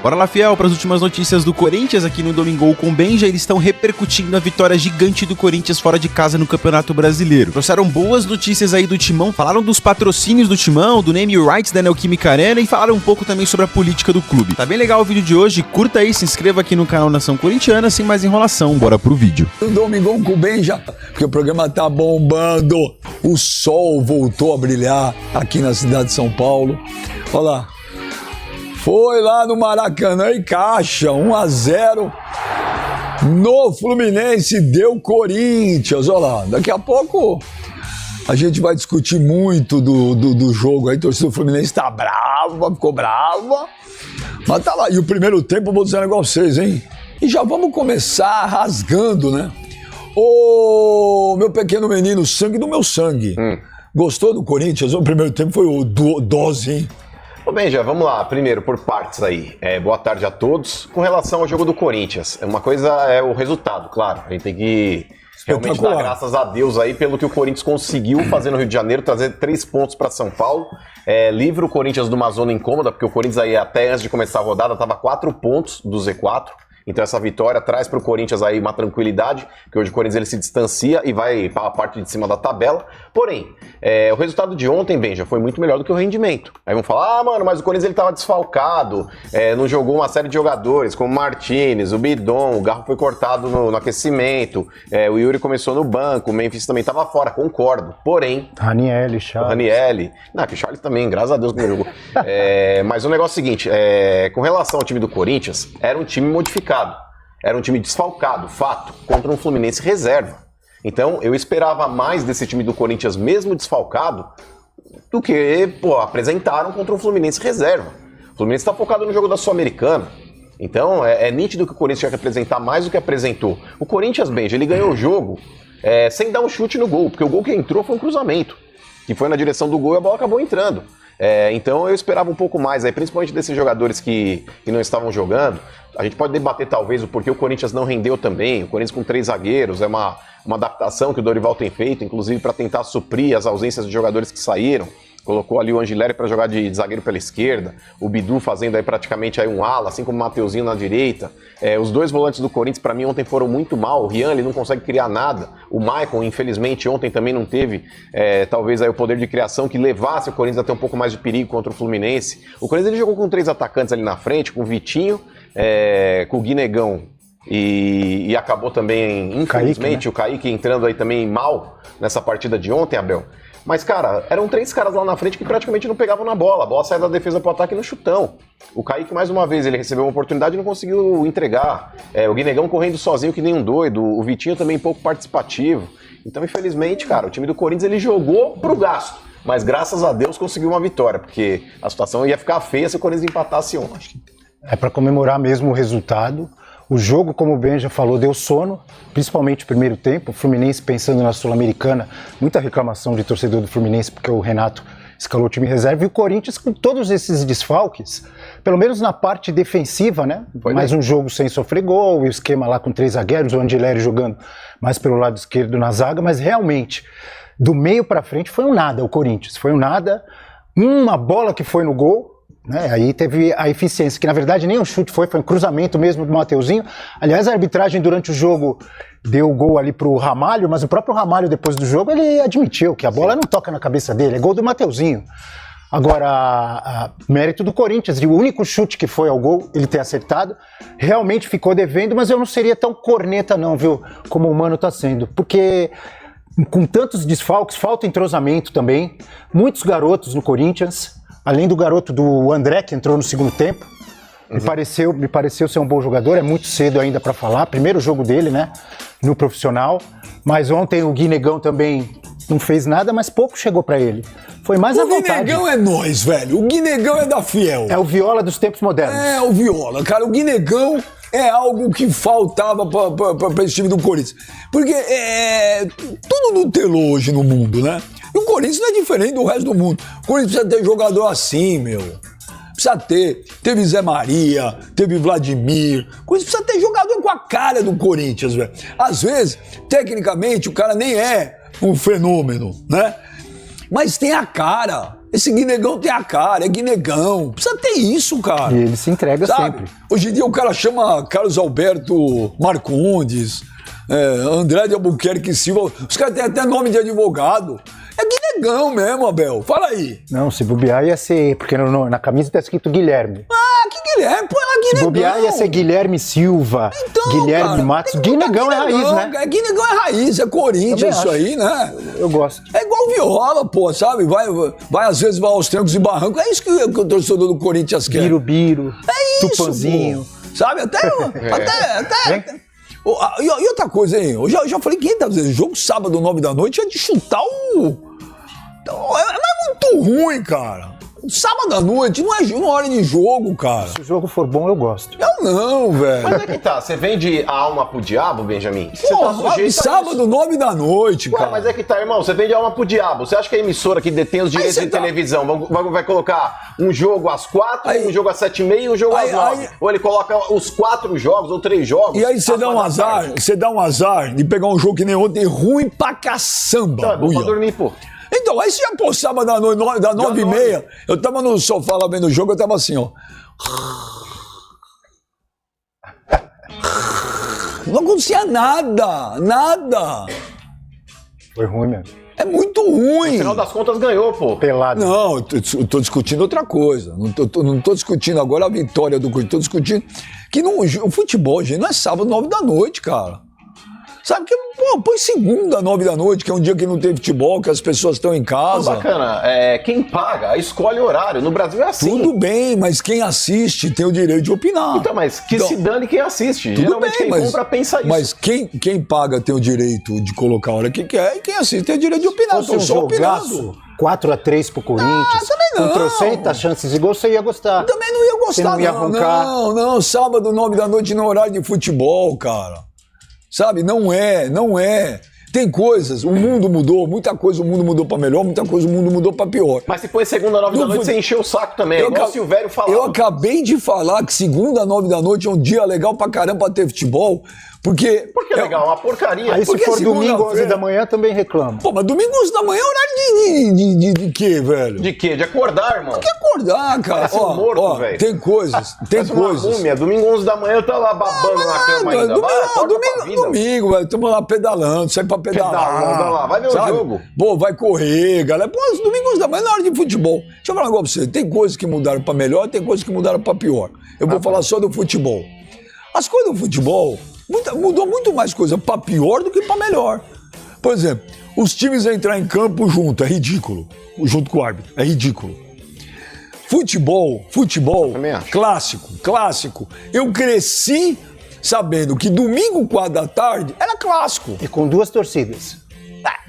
Bora lá, fiel, para as últimas notícias do Corinthians aqui no Domingol com Benja. Eles estão repercutindo a vitória gigante do Corinthians fora de casa no Campeonato Brasileiro. Trouxeram boas notícias aí do Timão, falaram dos patrocínios do Timão, do name rights da Neoquímica Arena e falaram um pouco também sobre a política do clube. Tá bem legal o vídeo de hoje, curta aí, se inscreva aqui no canal Nação Corintiana, sem mais enrolação, bora pro vídeo. O Domingol com Benja, porque o programa tá bombando. O sol voltou a brilhar aqui na cidade de São Paulo. Olha lá. Foi lá no Maracanã e caixa, 1-0 no Fluminense, deu Corinthians. Olha lá, daqui a pouco a gente vai discutir muito do jogo aí. A torcida do Fluminense tá brava, ficou brava, mas tá lá. E o primeiro tempo eu vou dizer um negócio pra vocês, hein? E já vamos começar rasgando, né? Ô, meu pequeno menino, sangue do meu sangue. Gostou do Corinthians? O primeiro tempo foi o dose, hein? Ô Benja, vamos lá, primeiro por partes aí. Boa tarde a todos. Com relação ao jogo do Corinthians, uma coisa é o resultado, claro. A gente tem que realmente dar graças a Deus aí pelo que o Corinthians conseguiu fazer no Rio de Janeiro, trazer 3 pontos para São Paulo. Livra o Corinthians de uma zona incômoda, porque o Corinthians aí até antes de começar a rodada estava 4 pontos do Z4. Então essa vitória traz para o Corinthians aí uma tranquilidade, que hoje o Corinthians ele se distancia e vai para a parte de cima da tabela. Porém, o resultado de ontem, Benja, foi muito melhor do que o rendimento. Aí vão falar, mano, mas o Corinthians ele estava desfalcado, não jogou uma série de jogadores, como o Martínez, o Bidon, o Garro foi cortado no aquecimento, o Yuri começou no banco, o Memphis também estava fora, concordo. Porém... Ranieri, Charles. Ranieri. Não, que o Charles também, graças a Deus que não jogou. Mas o negócio é o seguinte, com relação ao time do Corinthians, era um time modificado. Era um time desfalcado, fato, contra um Fluminense reserva. Então, eu esperava mais desse time do Corinthians, mesmo desfalcado, do que, apresentaram contra um Fluminense reserva. O Fluminense está focado no jogo da Sul-Americana. Então, é nítido que o Corinthians tinha que apresentar mais do que apresentou. O Corinthians, Benja, ele ganhou o jogo sem dar um chute no gol, porque o gol que entrou foi um cruzamento, que foi na direção do gol e a bola acabou entrando. Então eu esperava um pouco mais, aí, principalmente desses jogadores que não estavam jogando. A gente pode debater talvez o porquê o Corinthians não rendeu também. O Corinthians com 3 zagueiros é uma adaptação que o Dorival tem feito, inclusive para tentar suprir as ausências de jogadores que saíram. Colocou ali o Angileri para jogar de zagueiro pela esquerda, o Bidu fazendo aí praticamente aí um ala, assim como o Mateuzinho na direita. Os 2 volantes do Corinthians, para mim, ontem foram muito mal. O Rian, ele não consegue criar nada. O Maicon, infelizmente, ontem também não teve, talvez, aí o poder de criação que levasse o Corinthians a ter um pouco mais de perigo contra o Fluminense. O Corinthians ele jogou com 3 atacantes ali na frente, com o Vitinho, com o Guinegão e acabou também, infelizmente, o Kaique entrando aí também mal nessa partida de ontem, Abel. Mas, cara, eram 3 caras lá na frente que praticamente não pegavam na bola. A bola saía da defesa pro ataque no chutão. O Kaique, mais uma vez, ele recebeu uma oportunidade e não conseguiu entregar. O Guinegão correndo sozinho que nem um doido. O Vitinho também pouco participativo. Então, infelizmente, cara, o time do Corinthians, ele jogou pro gasto. Mas, graças a Deus, conseguiu uma vitória. Porque a situação ia ficar feia se o Corinthians empatasse ontem. É para comemorar mesmo o resultado. O jogo, como o Benja falou, deu sono, principalmente o primeiro tempo. O Fluminense pensando na Sul-Americana, muita reclamação de torcedor do Fluminense porque o Renato escalou o time reserva. E o Corinthians, com todos esses desfalques, pelo menos na parte defensiva, né? Mais um jogo sem sofrer gol, o esquema lá com 3 zagueiros, o Angileri jogando mais pelo lado esquerdo na zaga, mas realmente, do meio para frente foi um nada o Corinthians, foi um nada. Uma bola que foi no gol, aí teve a eficiência, que na verdade nem um chute foi um cruzamento mesmo do Mateuzinho. Aliás, a arbitragem durante o jogo deu o gol ali pro Ramalho, mas o próprio Ramalho depois do jogo ele admitiu que a bola não toca na cabeça dele, é gol do Mateuzinho. Agora, mérito do Corinthians, o único chute que foi ao gol, ele ter acertado, realmente ficou devendo, mas eu não seria tão corneta não, viu, como o Mano tá sendo, porque com tantos desfalques, falta entrosamento também, muitos garotos no Corinthians. Além do garoto do André, que entrou no segundo tempo, me pareceu ser um bom jogador, é muito cedo ainda para falar, primeiro jogo dele, né, no profissional, mas ontem o Guinegão também não fez nada, mas pouco chegou para ele. Foi mais à vontade. O Guinegão é nós, velho, o Guinegão é da Fiel. É o Viola dos tempos modernos. É o Viola, cara, o Guinegão é algo que faltava para esse time do Corinthians, porque tudo Nutellou hoje no mundo, né? E o Corinthians não é diferente do resto do mundo. O Corinthians precisa ter jogador assim, meu. Precisa ter. Teve Zé Maria, teve Vladimir. O Corinthians precisa ter jogador com a cara do Corinthians, velho. Às vezes, tecnicamente, o cara nem é um fenômeno, né? Mas tem a cara. Esse Guinegão tem a cara, é Guinegão. Precisa ter isso, cara. E ele se entrega sempre. Hoje em dia o cara chama Carlos Alberto Marcondes, André de Albuquerque Silva. Os caras têm até nome de advogado. É Guinegão mesmo, Abel. Fala aí. Não, se bobear ia ser... Porque na camisa tá escrito Guilherme. Ah, que Guilherme? Pô, é Guinegão. Se bobear ia ser Guilherme Silva, Então, Guilherme cara, Matos. tem que botar Guinegão é raiz, né? Guinegão é raiz, é Corinthians isso Também aí, né? Eu gosto. É igual Viola, pô, sabe? Vai às vezes vai aos trancos e barrancos. É isso que o torcedor do Corinthians quer. Birubiru, É isso, Tupanzinho. pô. Sabe? Até. E outra coisa, hein? Eu já falei 500 vezes. Jogo sábado, 9 da noite, é de chutar o... É muito ruim, cara. Sábado à noite não é hora de jogo, cara. Se o jogo for bom, eu gosto. Eu não, velho. Mas é que tá, você vende a alma pro diabo, Benjamin? Você Pô, tá sujeito a sábado, 9 da noite, Ué, cara. mas é que tá, irmão, você vende a alma pro diabo. Você acha que a emissora que detém os direitos você de tá- televisão vai colocar um jogo às 4, Aí- um jogo às 7h30 e um jogo às 9? aí- Ou ele coloca os 4 jogos ou 3 jogos? E aí você às dá um 4 da azar, tarde? você dá um azar de pegar um jogo que nem ontem, ruim pra caçamba. Então é bom pra Uia. dormir, pô. Então, aí você já pô, sábado à noite, da 9h30, eu tava no sofá lá vendo o jogo, eu tava assim, ó. Não acontecia nada. Foi ruim mesmo. É muito ruim. No final das contas ganhou, pô. Pelado. Não, eu tô discutindo outra coisa. Não tô discutindo agora a vitória do Corinthians. Tô discutindo que o futebol, gente, não é sábado, 9 da noite, cara. Sabe que, pô, põe segunda, 9 da noite, que é um dia que não tem futebol, que as pessoas estão em Pô, casa. bacana, quem paga escolhe o horário. No Brasil é assim. Tudo bem, mas quem assiste tem o direito de opinar. Então, mas que se dane quem assiste. Tudo Geralmente bem, quem compra pensa isso. Mas quem paga tem o direito de colocar a hora que quer e quem assiste tem o direito de opinar. Se fosse um Tô só opinando. jogaço, 4-3 pro Corinthians, também não. com trocentas chances de gol, você ia gostar. Também não ia Você gostar, não ia roncar. Não, sábado, 9 da noite, no horário de futebol, cara. Sabe, não é. Tem coisas, o mundo mudou, muita coisa o mundo mudou pra melhor, muita coisa o mundo mudou pra pior. Mas se põe segunda, 9 da Não noite, foi- você encheu o saco também. É igual o Silvério falava. Eu acabei de falar que segunda, 9 da noite é um dia legal pra caramba pra ter futebol, porque... Por que é legal? Uma porcaria. Aí se Porque for domingo, segunda-feira- 11 da manhã, também reclamo. Pô, mas domingo 11 da manhã é horário de quê, velho? De quê? De acordar, irmão. Que acordar, cara. Parece um morto, velho. Tem coisas, Parece uma múmia. Domingo 11 da manhã tá lá babando na cama ainda. Vai, acorda pra vida. Domingo, velho, estamos lá pedalando, sai pra pedalar. Pedalando, lá, vai ver o jogo. Pô, vai correr, galera. Pô, domingo 11 da manhã é na hora de futebol. Deixa eu falar um negócio pra você. Tem coisas que mudaram pra melhor, tem coisas que mudaram pra pior. Eu vou falar só do futebol. As coisas do futebol, mudou muito mais coisa pra pior do que pra melhor. Por exemplo, os times entrar em campo junto, é ridículo. Junto com o árbitro, é ridículo. Futebol, Também acho. clássico. Eu cresci sabendo que domingo, 4 da tarde, era clássico. E com 2 torcidas.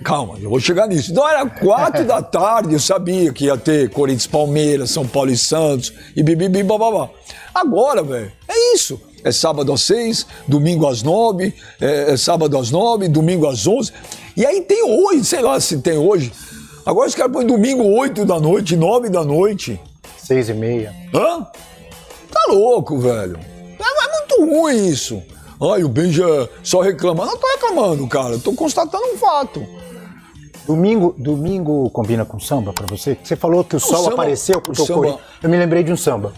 Calma, eu vou chegar nisso. Então era 4 da tarde, eu sabia que ia ter Corinthians, Palmeiras, São Paulo e Santos, e bibibi, bababá. Agora, velho, é isso. É sábado às 6, domingo às 9, é sábado às 9, domingo às 11. E aí tem hoje, sei lá se tem hoje. Agora os caras põem domingo 8 da noite, 9 da noite. 6h30. Hã? Tá louco, velho. É muito ruim isso. Ai, o Benja só reclama. Não tô reclamando, cara. Eu tô constatando um fato. Domingo combina com samba pra você? Você falou que o sol samba- apareceu porque o o samba- Corinthians... Eu me lembrei de um samba.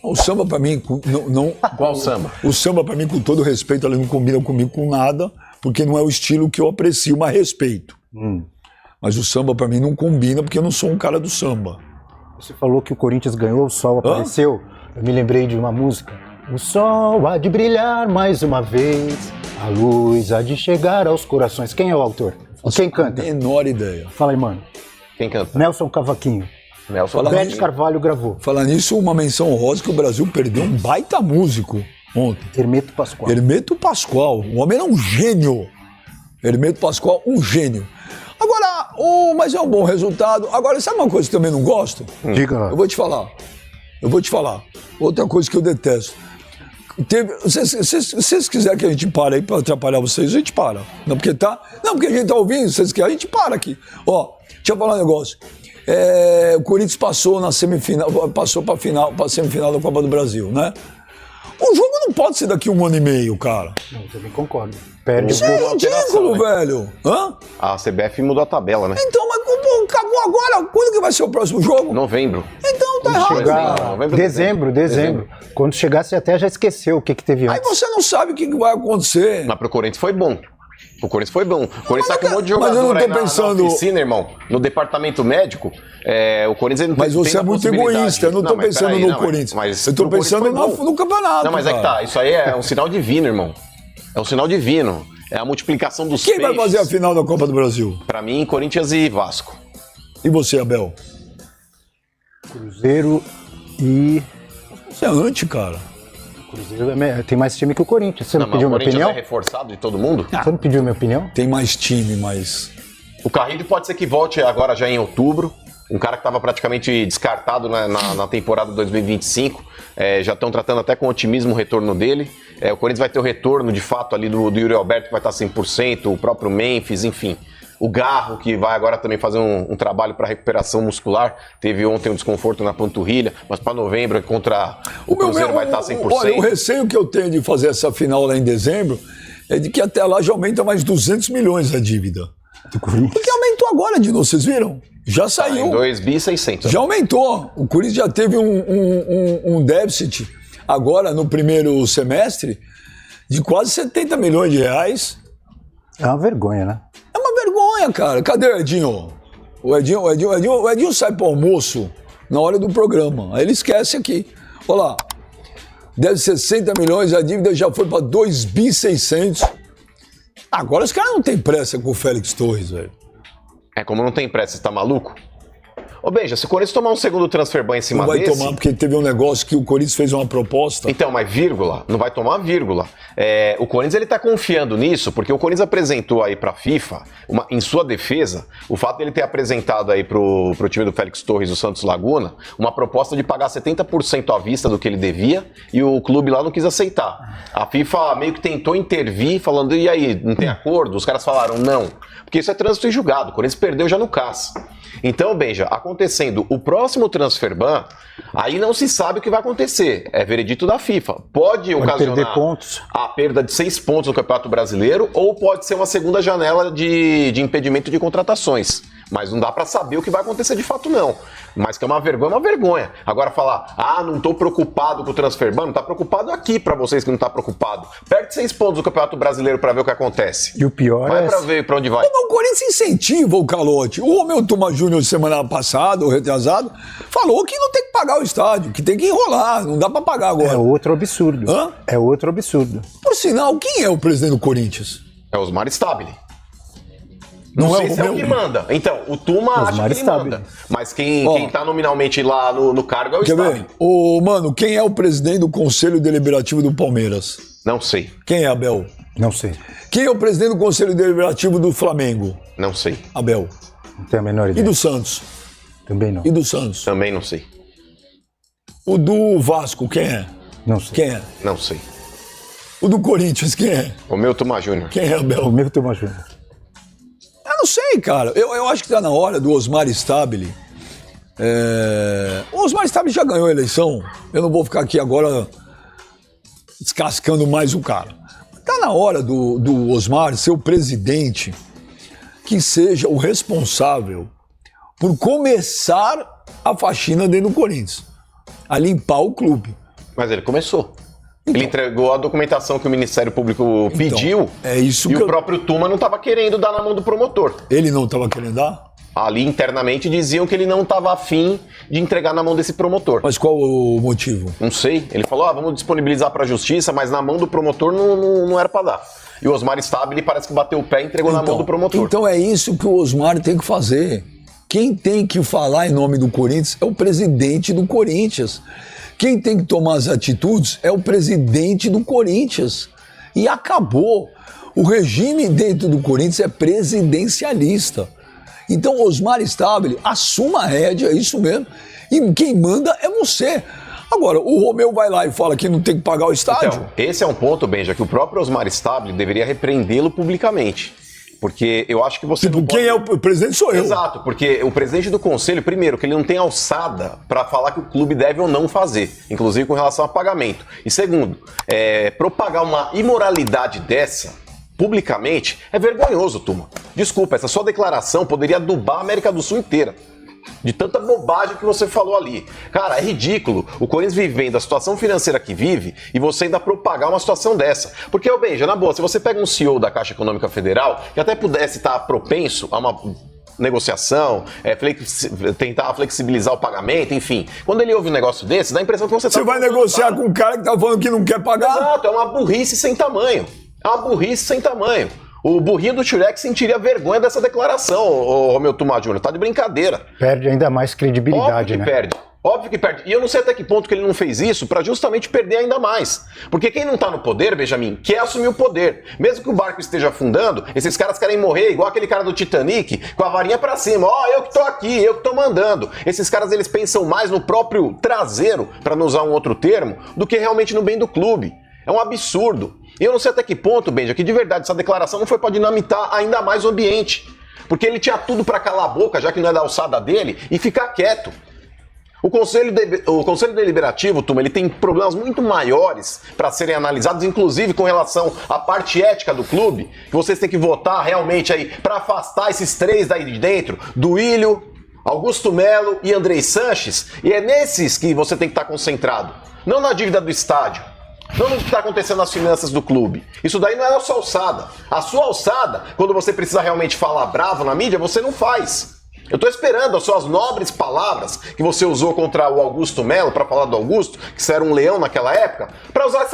O samba pra mim, não. Qual samba? O samba pra mim, com todo respeito, ele não combina comigo com nada, porque não é o estilo que eu aprecio, mas respeito. Mas o samba pra mim não combina, porque eu não sou um cara do samba. Você falou que o Corinthians ganhou, o sol apareceu. Eu me lembrei de uma música. O sol há de brilhar mais uma vez, a luz há de chegar aos corações. Quem é o autor? Quem canta? Menor ideia. Fala aí, mano. Quem canta? Nelson Cavaquinho. Nelson. Fala Bete nisso. Carvalho gravou. Falar nisso, uma menção honrosa que o Brasil perdeu um baita músico ontem. Hermeto Pascoal. Hermeto Pascoal. O homem era um gênio. Hermeto Pascoal, um gênio. Agora, mas é um bom resultado. Agora, sabe uma coisa que eu também não gosto? Diga lá. Eu vou te falar. Outra coisa que eu detesto. Se vocês quiserem que a gente pare aí pra atrapalhar vocês, a gente para. Não porque a gente tá ouvindo, se vocês querem, a gente para aqui. Ó, deixa eu falar um negócio. O Corinthians passou na semifinal, passou pra semifinal da Copa do Brasil, né? O jogo Não pode ser daqui 1 ano e meio, cara. Não, eu também concordo. Perde Isso é ridículo, velho. Hã? A CBF mudou a tabela, né? Então, mas pô, acabou agora. Quando que vai ser o próximo jogo? Novembro. Então tá errado. Chegar dezembro. Quando chegar, você até já esqueceu o que teve Aí antes. você não sabe o que vai acontecer. Mas pro Corinthians foi bom. O Corinthians foi bom. O Corinthians tá com um monte de mas eu jogador não tô aí na pensando- oficina, irmão. No departamento médico, o Corinthians ele não Mas tem você é a muito possibilidade. egoísta. Eu não tô mas pensando peraí, no não, Corinthians. mas Eu tô pro Corinthians pensando foi bom. no campeonato. Não, mas é que cara. tá. Isso aí é um sinal divino, irmão. É um sinal divino. É a multiplicação dos Quem vai peixes. fazer a final da Copa do Brasil? Pra mim, Corinthians e Vasco. E você, Abel? Cruzeiro e... Você é anti, cara. Cruzeiro tem mais time que o Corinthians. Você não, Não, mas pediu o minha Corinthians opinião? é reforçado de todo mundo? Você não pediu minha opinião? Tem mais time, mas... O Carrilho pode ser que volte agora já em outubro. Um cara que estava praticamente descartado na temporada 2025. Já estão tratando até com otimismo o retorno dele. O Corinthians vai ter o retorno, de fato, ali do Yuri Alberto, que vai estar 100%. O próprio Memphis, enfim. O Garro, que vai agora também fazer um trabalho para recuperação muscular. Teve ontem um desconforto na panturrilha. Mas para novembro, contra o Cruzeiro, vai estar 100%. Olha, o receio que eu tenho de fazer essa final lá em dezembro é de que até lá já aumenta mais 200 milhões a dívida. Porque aumentou agora de novo, vocês viram? Já saiu. Em 2.600. Já aumentou. O Corinthians já teve um déficit agora no primeiro semestre de quase 70 milhões de reais. É uma vergonha, né? É uma vergonha, cara. Cadê o Edinho? O Edinho sai pro almoço na hora do programa. Aí ele esquece aqui. Olha lá. Deve 60 milhões, a dívida já foi para 2.600. Agora os caras não têm pressa com o Félix Torres, velho. Como não tem pressa, você tá maluco? Ô, Benja, se o Corinthians tomar um segundo transfer ban em cima Não vai desse... tomar, porque teve um negócio que o Corinthians fez uma proposta. Então, mas vírgula, não vai tomar vírgula. O Corinthians ele tá confiando nisso, porque o Corinthians apresentou aí pra FIFA, em sua defesa, o fato dele ter apresentado aí pro time do Félix Torres, o Santos Laguna, uma proposta de pagar 70% à vista do que ele devia, e o clube lá não quis aceitar. A FIFA meio que tentou intervir, falando, e aí, não tem acordo? Os caras falaram não, porque isso é trânsito em julgado, o Corinthians perdeu já no CAS. Então, Benja, acontecendo o próximo transfer ban, aí não se sabe o que vai acontecer. É veredito da FIFA. Pode ocasionar perder pontos. a perda de 6 pontos no Campeonato Brasileiro ou pode ser uma segunda janela de impedimento de contratações. Mas não dá pra saber o que vai acontecer de fato, não. Mas que é uma vergonha. Agora falar, não tô preocupado com o transfer ban, não tá preocupado aqui pra vocês que não tá preocupado. Perde 6 pontos no Campeonato Brasileiro pra ver o que acontece. E o pior vai é... pra ver pra onde vai. O Corinthians incentiva o calote. O Romeu Tomás Júnior, semana passada, ou retrasado, falou que não tem que pagar o estádio, que tem que enrolar, não dá pra pagar agora. É outro absurdo. Hã? É outro absurdo. Por sinal, quem é o presidente do Corinthians? É Osmar Stabile. Não Não é sei o se é o Romeu? que manda. Então, o Tuma acha Osmar que ele Stabile. manda. Mas quem tá nominalmente lá no cargo é o Quer Stabile. ver? Mano, quem é o presidente do Conselho Deliberativo do Palmeiras? Não sei. Quem é, Abel? Não sei. Quem é o presidente do Conselho Deliberativo do Flamengo? Não sei. Abel. Não tenho a menor E ideia. do Santos? Também não. E do Santos? Também não sei. O do Vasco, quem é? Não sei. Quem é? Não sei. O do Corinthians, quem é? O meu Tuma Júnior. Quem é, Abel? O meu Tomás Júnior. Eu não sei, cara. Eu acho que tá na hora do Osmar Stabile. O Osmar Stabile já ganhou a eleição. Eu não vou ficar aqui agora descascando mais o cara. Tá na hora do Osmar ser o presidente que seja o responsável por começar a faxina dentro do Corinthians. A limpar o clube. Mas ele começou. Ele entregou a documentação que o Ministério Público pediu é isso e que o próprio Tuma não estava querendo dar na mão do promotor. Ele não estava querendo dar? Ali internamente diziam que ele não estava afim de entregar na mão desse promotor. Mas qual o motivo? Não sei. Ele falou, vamos disponibilizar para a justiça, mas na mão do promotor não era para dar. E o Osmar Stabile parece que bateu o pé e entregou na mão do promotor. Então é isso que o Osmar tem que fazer. Quem tem que falar em nome do Corinthians é o presidente do Corinthians. Quem tem que tomar as atitudes é o presidente do Corinthians. E acabou. O regime dentro do Corinthians é presidencialista. Então, Osmar Stabile, assuma a rédea, é isso mesmo. E quem manda é você. Agora, o Romeu vai lá e fala que não tem que pagar o estádio. Então, esse é um ponto, Benja, que o próprio Osmar Stabile deveria repreendê-lo publicamente. Porque eu acho que você Tipo, não quem pode... é o presidente sou eu. Exato, porque o presidente do conselho, primeiro, que ele não tem alçada para falar que o clube deve ou não fazer, inclusive com relação a pagamento. E segundo, propagar uma imoralidade dessa publicamente é vergonhoso, turma. Desculpa, essa sua declaração poderia adubar a América do Sul inteira. De tanta bobagem que você falou ali. Cara, é ridículo o Corinthians vivendo a situação financeira que vive e você ainda propagar uma situação dessa. Porque, Benja, na boa, se você pega um CEO da Caixa Econômica Federal, que até pudesse estar propenso a uma negociação, tentar flexibilizar o pagamento, enfim. Quando ele ouve um negócio desse, dá a impressão que você tá... Você vai negociar com um cara que tá falando que não quer pagar? Exato, é uma burrice sem tamanho. É uma burrice sem tamanho. O burrinho do Shurek sentiria vergonha dessa declaração, ô Romeu Tuma Júnior. Tá de brincadeira. Perde ainda mais credibilidade, Óbvio que perde. Óbvio que perde. E eu não sei até que ponto que ele não fez isso pra justamente perder ainda mais. Porque quem não tá no poder, Benjamin, quer assumir o poder. Mesmo que o barco esteja afundando, esses caras querem morrer igual aquele cara do Titanic, com a varinha pra cima. Ó, eu que tô aqui, eu que tô mandando. Esses caras, eles pensam mais no próprio traseiro, pra não usar um outro termo, do que realmente no bem do clube. É um absurdo. E eu não sei até que ponto, Benja, que de verdade essa declaração não foi para dinamitar ainda mais o ambiente. Porque ele tinha tudo para calar a boca, já que não é da alçada dele, e ficar quieto. O Conselho Deliberativo, turma, ele tem problemas muito maiores para serem analisados, inclusive com relação à parte ética do clube, que vocês têm que votar realmente aí para afastar esses três daí de dentro, Duílio, Augusto Melo e Andrei Sanches, e é nesses que você tem que estar concentrado, não na dívida do estádio. Não no que está acontecendo nas finanças do clube. Isso daí não é a sua alçada. A sua alçada, quando você precisa realmente falar bravo na mídia, você não faz. Eu estou esperando as suas nobres palavras que você usou contra o Augusto Melo, para falar do Augusto, que você era um leão naquela época, para usar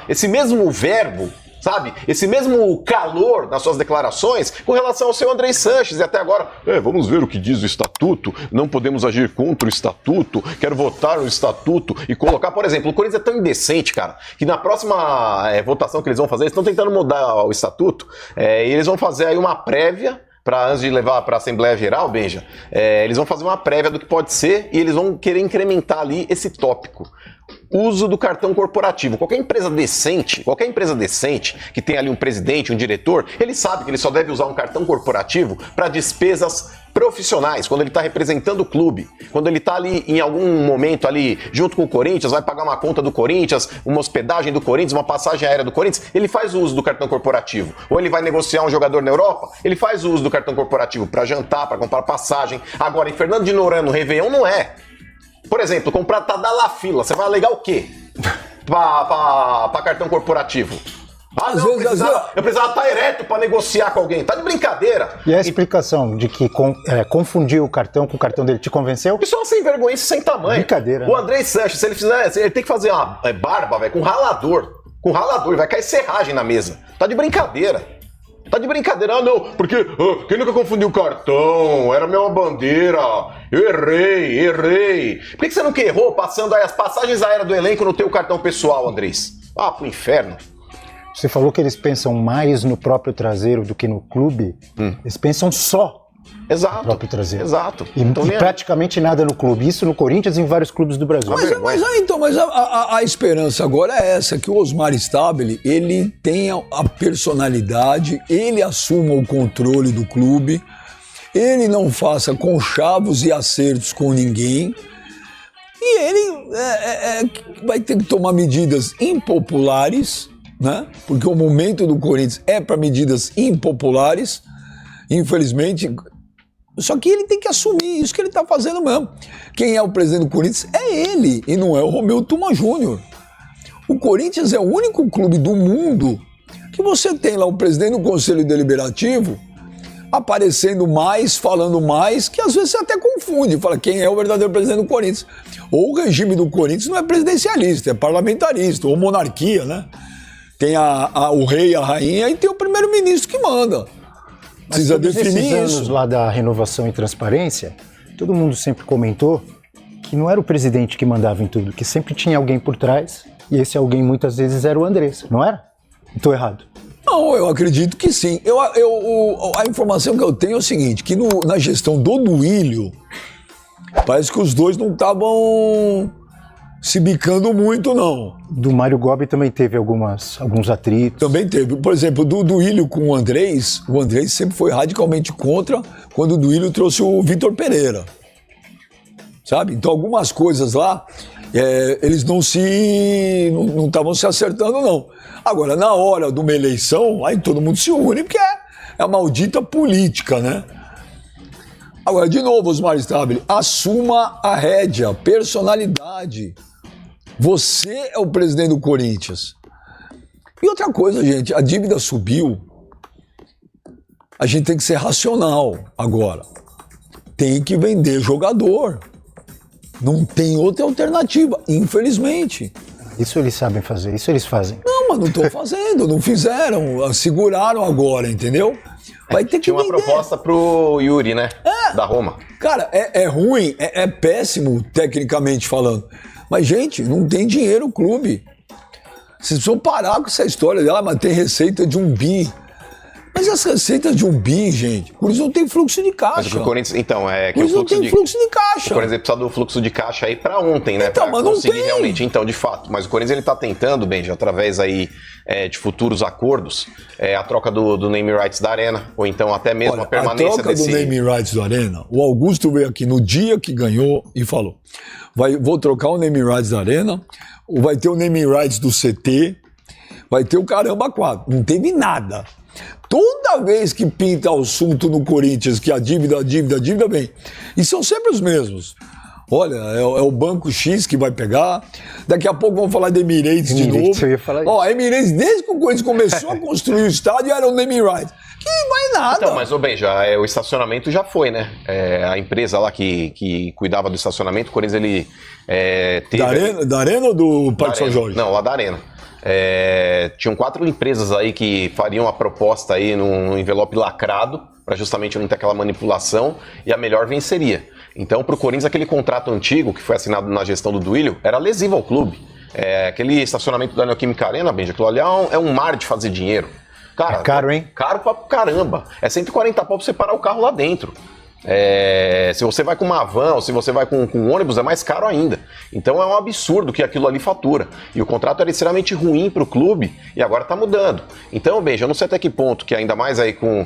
esse mesmo verbo, sabe? Esse mesmo calor nas suas declarações com relação ao seu Andrei Sanches. E até agora, vamos ver o que diz o estatuto, não podemos agir contra o estatuto, quero votar no estatuto e colocar, por exemplo, o Corinthians é tão indecente, cara, que na próxima votação que eles vão fazer, eles estão tentando mudar o estatuto, e eles vão fazer aí uma prévia, antes de levar para a Assembleia Geral, Benja, eles vão fazer uma prévia do que pode ser e eles vão querer incrementar ali esse tópico. Uso do cartão corporativo. Qualquer empresa decente que tem ali um presidente, um diretor, ele sabe que ele só deve usar um cartão corporativo para despesas profissionais, quando ele está representando o clube, quando ele está ali em algum momento ali junto com o Corinthians, vai pagar uma conta do Corinthians, uma hospedagem do Corinthians, uma passagem aérea do Corinthians, ele faz o uso do cartão corporativo. Ou ele vai negociar um jogador na Europa, ele faz o uso do cartão corporativo para jantar, para comprar passagem. Agora, em Fernando de Noronha, no Réveillon, não é. Por exemplo, comprar Tadala Fila, você vai alegar o quê? Pra cartão corporativo? Eu precisava estar ereto para negociar com alguém. Tá de brincadeira. E a explicação de que confundiu o cartão com o cartão dele te convenceu? Isso é uma sem vergonha sem tamanho. Brincadeira. O Andrei Sanches, se ele fizer, ele tem que fazer uma barba, velho, com ralador. Com ralador, vai cair serragem na mesa. Tá de brincadeira. Tá de brincadeira, porque quem nunca confundiu o cartão? Era a mesma bandeira. Eu errei. Por que você nunca errou passando aí as passagens aéreas do elenco no teu cartão pessoal, Andrés? Pro inferno. Você falou que eles pensam mais no próprio traseiro do que no clube. Eles pensam só no próprio traseiro. Exato. E praticamente nada no clube. Isso no Corinthians e em vários clubes do Brasil. Mas a esperança agora é essa, que o Osmar Stabile, ele tenha a personalidade, ele assuma o controle do clube, ele não faça conchavos e acertos com ninguém, e ele vai ter que tomar medidas impopulares, né? Porque o momento do Corinthians é para medidas impopulares, infelizmente. Só que ele tem que assumir isso que ele está fazendo mesmo. Quem é o presidente do Corinthians é ele, e não é o Romeu Tuma Júnior. O Corinthians é o único clube do mundo que você tem lá o presidente do Conselho Deliberativo aparecendo mais, falando mais, que às vezes você até confunde, fala quem é o verdadeiro presidente do Corinthians. Ou o regime do Corinthians não é presidencialista, é parlamentarista, ou monarquia, né? Tem o rei, a rainha, e tem o primeiro-ministro que manda. Precisa definir anos isso. Lá da renovação e transparência, todo mundo sempre comentou que não era o presidente que mandava em tudo, que sempre tinha alguém por trás, e esse alguém muitas vezes era o Andrés, não era? Estou errado. Não, eu acredito que sim. A informação que eu tenho é o seguinte, que na gestão do Duílio, parece que os dois não estavam se bicando muito, não. Do Mário Gobi também teve alguns atritos. Também teve. Por exemplo, do Duílio com o Andrés sempre foi radicalmente contra quando o Duílio trouxe o Vitor Pereira. Sabe? Então, algumas coisas lá, eles não estavam se acertando, não. Agora, na hora de uma eleição, aí todo mundo se une, porque é a maldita política, né? Agora, de novo, Osmar Stabile, assuma a rédea, personalidade. Você é o presidente do Corinthians. E outra coisa, gente, a dívida subiu. A gente tem que ser racional agora. Tem que vender jogador. Não tem outra alternativa, infelizmente. Isso eles sabem fazer, isso eles fazem. Não, mas não estão fazendo, não fizeram, seguraram agora, entendeu? Vai ter que Tinha uma vender. proposta pro Yuri, né? Da Roma. Cara, é ruim, é péssimo, tecnicamente falando. Mas, gente, não tem dinheiro o clube. Vocês precisam parar com essa história dela, mas tem receita de 1 bi. Mas as receitas de 1 bi, gente, por isso não tem fluxo de caixa. Mas o Corinthians, então, é que por o isso não tem fluxo de O caixa. Corinthians precisa do fluxo de caixa aí pra ontem, né? Então, pra mas não conseguir tem. realmente, então, de fato. Mas o Corinthians, ele tá tentando, Benji, através aí de futuros acordos, a troca do name rights da Arena, ou então até mesmo Olha, a permanência a troca do name rights do Arena, o Augusto veio aqui no dia que ganhou e falou, vou trocar o name rights da Arena, vai ter o name rights do CT, vai ter o caramba 4. Não teve nada. Toda vez que pinta o assunto no Corinthians, que a dívida vem. E são sempre os mesmos. Olha, é o Banco X que vai pegar. Daqui a pouco vamos falar de Emirates de novo. Eu ia falar Ó, Emirates, desde que o Corinthians começou a construir o estádio, era o name rights. Que vai nada. Então, mas, bem, o estacionamento já foi, né? A empresa lá que cuidava do estacionamento, o Corinthians, ele teve... Da Arena ou do Parque São Jorge? Não, lá da Arena. Tinham 4 empresas aí que fariam a proposta aí num envelope lacrado, para justamente não ter aquela manipulação, e a melhor venceria. Então, para o Corinthians, aquele contrato antigo, que foi assinado na gestão do Duílio, era lesivo ao clube. Aquele estacionamento da Neoquímica Arena, Benja, aquilo ali é um mar de fazer dinheiro. Cara, é caro, hein? Caro pra caramba. É 140 pau pra você parar o carro lá dentro. Se você vai com uma van ou se você vai com um ônibus, é mais caro ainda. Então é um absurdo que aquilo ali fatura. E o contrato era extremamente ruim para o clube e agora está mudando. Então, Benja, eu não sei até que ponto que ainda mais aí com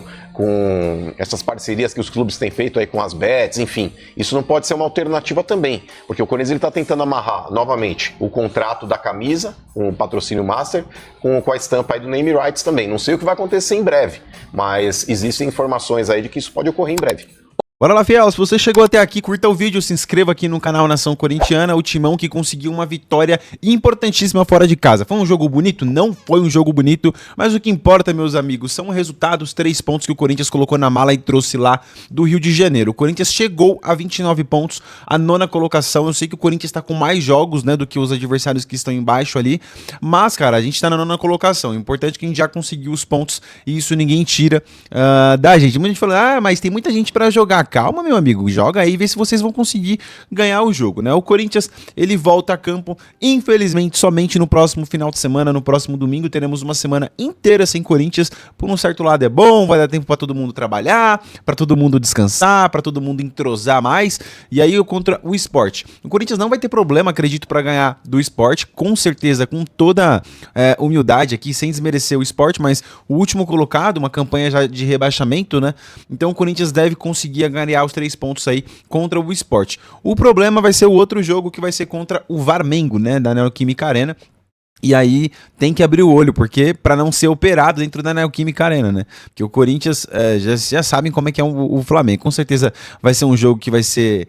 essas parcerias que os clubes têm feito aí com as bets, enfim, isso não pode ser uma alternativa também. Porque o Corinthians está tentando amarrar novamente o contrato da camisa, com o patrocínio master, com a estampa aí do name rights também. Não sei o que vai acontecer em breve, mas existem informações aí de que isso pode ocorrer em breve. Bora lá, fiel, se você chegou até aqui, curta o vídeo, se inscreva aqui no canal Nação Corintiana, o Timão que conseguiu uma vitória importantíssima fora de casa. Foi um jogo bonito? Não foi um jogo bonito, mas o que importa, meus amigos, são os resultados, 3 pontos que o Corinthians colocou na mala e trouxe lá do Rio de Janeiro. O Corinthians chegou a 29 pontos, a 9ª colocação. Eu sei que o Corinthians está com mais jogos, né, do que os adversários que estão embaixo ali, mas, cara, a gente tá na 9ª colocação. O importante é que a gente já conseguiu os pontos e isso ninguém tira da gente. Muita gente fala, mas tem muita gente pra jogar. Calma, meu amigo, joga aí e vê se vocês vão conseguir ganhar o jogo, né? O Corinthians, ele volta a campo, infelizmente, somente no próximo final de semana, no próximo domingo, teremos uma semana inteira sem Corinthians. Por um certo lado é bom, vai dar tempo pra todo mundo trabalhar, pra todo mundo descansar, pra todo mundo entrosar mais, e aí contra o Sport. O Corinthians não vai ter problema, acredito, pra ganhar do Sport, com certeza, com toda humildade aqui, sem desmerecer o Sport, mas o último colocado, uma campanha já de rebaixamento, né? Então o Corinthians deve conseguir ganhar os 3 pontos aí contra o Sport. O problema vai ser o outro jogo que vai ser contra o Varmengo, né, da Neoquímica Arena. E aí tem que abrir o olho, porque para não ser operado dentro da Neoquímica Arena, né? Porque o Corinthians já sabem como é que é o Flamengo. Com certeza vai ser um jogo que vai ser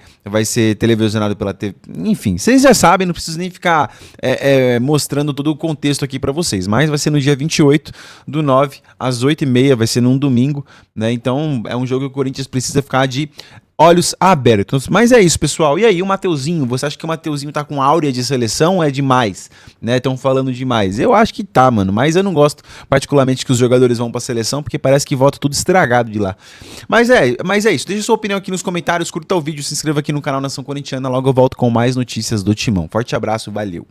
televisionado pela TV. Enfim, vocês já sabem, não preciso nem ficar mostrando todo o contexto aqui para vocês. Mas vai ser no dia 28/9, às 8h30, vai ser num domingo, né? Então é um jogo que o Corinthians precisa ficar de olhos abertos. Mas é isso, pessoal. E aí, o Mateuzinho? Você acha que o Mateuzinho tá com áurea de seleção ou é demais? Né? Estão falando demais. Eu acho que tá, mano. Mas eu não gosto particularmente que os jogadores vão pra seleção, porque parece que volta tudo estragado de lá. Mas é isso. Deixa sua opinião aqui nos comentários, curta o vídeo, se inscreva aqui no canal Nação Corintiana. Logo eu volto com mais notícias do Timão. Forte abraço, valeu.